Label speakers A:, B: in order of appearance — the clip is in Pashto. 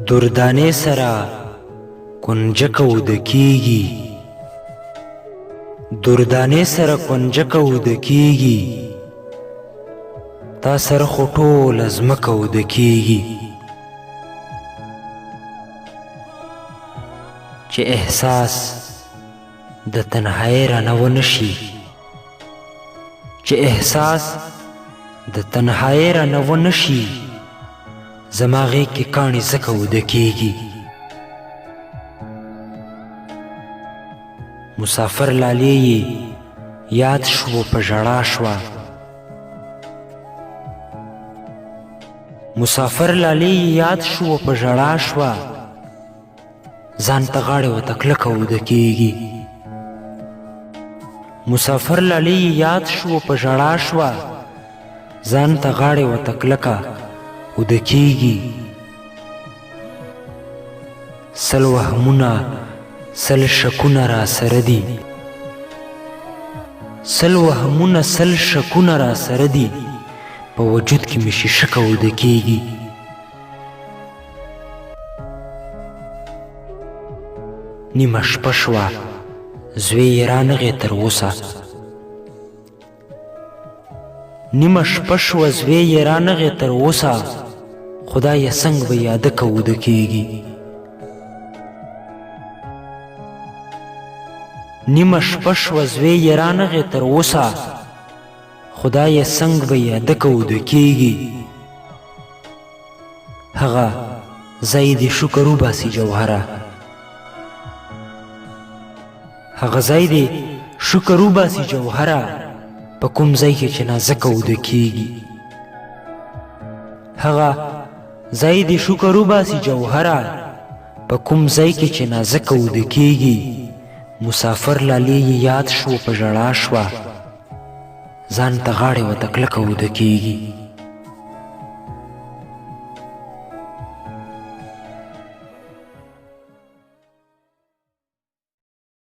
A: دردانې سره کونجکه وده کیږي، دردانې سره کونجکه وده کیږي، تا سره خو ټوله ځمکه وده کیږي. چې احساس د تنهایی رانه ونه شي، چې احساس د تنهایی رانه ونه شي، زما غېږ کې کاڼي ځکه وده کیږي. مسافر لالې یې یاد شو په ژړا شوه، مسافر لالې یې یاد شو په ژړا شوه، ځان ته غاړې ورته کلکه وده کیږي. مسافر لالې یې یاد شو په ژړا شوه، ځان ته غاړې ورته کلکه وده کیږي. سل وهمونه سل شکونه را سره دي، سل وهمونه سل شکونه را سره دي، په وجود کې مې شیشکه وده کیږي. نیمه شپه شوه زوی یې رانغی تر اوسه، نیمه شپه شوه زوی یې رانغی تر اوسه، خدایه څنګه به یاده که وده کیږي. نیمه شپه شوه زوی یې رانغی تر اوسه، خدایه څنګه به یاده که وده کیږي. هغه ځای دې شکر وباسي جوهره، هغه ځای دې شکر وباسي جوهره، په کوم ځای کې چې نازکه وده کیږي. هغه ځای دې شکر وباسي جوهره، په کوم ځای کې چې نازکه وده کیږي. مسافر لالې یې یاد شو په ژړا شوه، ځان ته غاړې ورته کلکه وده کیږي.